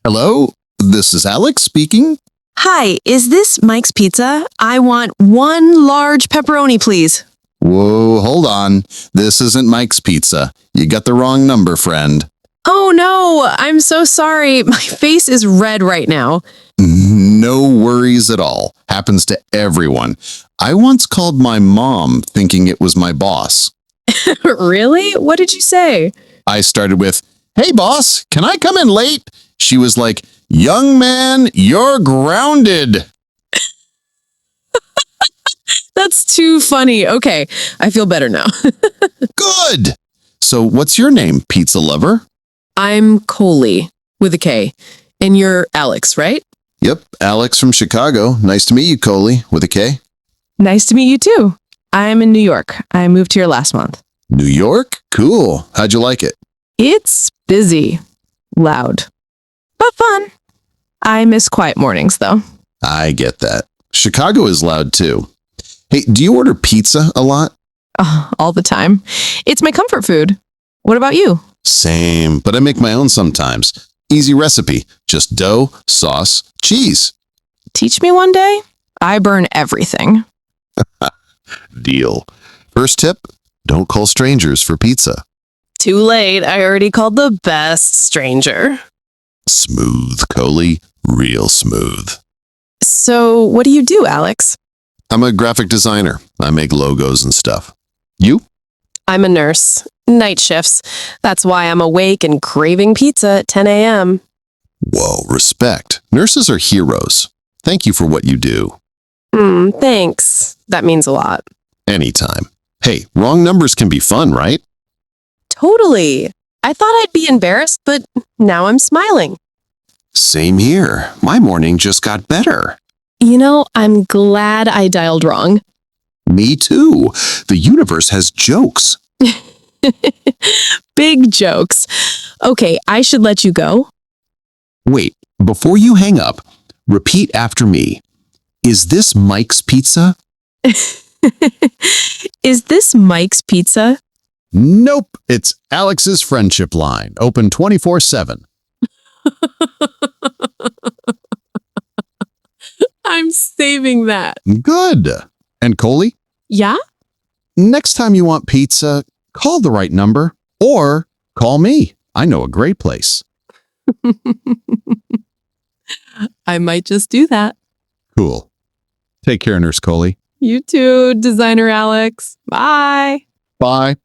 Hello, this is Alex speaking. Hi, is this Mike's Pizza? I want one large pepperoni, please. Whoa, hold on. This isn't Mike's Pizza. You got the wrong number, friend. Oh no, I'm so sorry. My face is red right now. No worries at all. Happens to everyone. I once called my mom thinking it was my boss. Really? What did you say? I started with, "Hey boss, can I come in late?" She was like, "Young man, you're grounded." That's too funny. Okay, I feel better now. Good. So what's your name, pizza lover? I'm Koley with a K. And you're Alex, right? Yep, Alex from Chicago. Nice to meet you, Koley, with a K. Nice to meet you too. I'm in New York. I moved here last month. New York? Cool. How'd you like it? It's busy, loud, but fun. I miss quiet mornings though. I get that. Chicago is loud too. Hey, do you order pizza a lot? All the time. It's my comfort food. What about you? Same, but I make my own sometimes. Easy recipe. Just dough, sauce, cheese. Teach me one day. I burn everything. Deal. First tip, don't call strangers for pizza. Too late. I already called the best stranger. Smooth, Koley. Real smooth. So, what do you do, Alex? I'm a graphic designer. I make logos and stuff. You? I'm a nurse. Night shifts. That's why I'm awake and craving pizza at 10 a.m. Whoa, respect. Nurses are heroes. Thank you for what you do. Thanks. That means a lot. Anytime. Hey, wrong numbers can be fun, right? Totally. I thought I'd be embarrassed, but now I'm smiling. Same here. My morning just got better. You know, I'm glad I dialed wrong. Me too. The universe has jokes. Big jokes. Okay, I should let you go. Wait, before you hang up, repeat after me. Is this Mike's Pizza? Is this Mike's Pizza? Nope, it's Alex's friendship line, open 24/7. I'm saving that. Good. And Koley, Yeah? next time you want pizza, call the right number or call me. I know a great place. I might just do that. Cool. Take care, Nurse Koley. You too, designer Alex. Bye. Bye.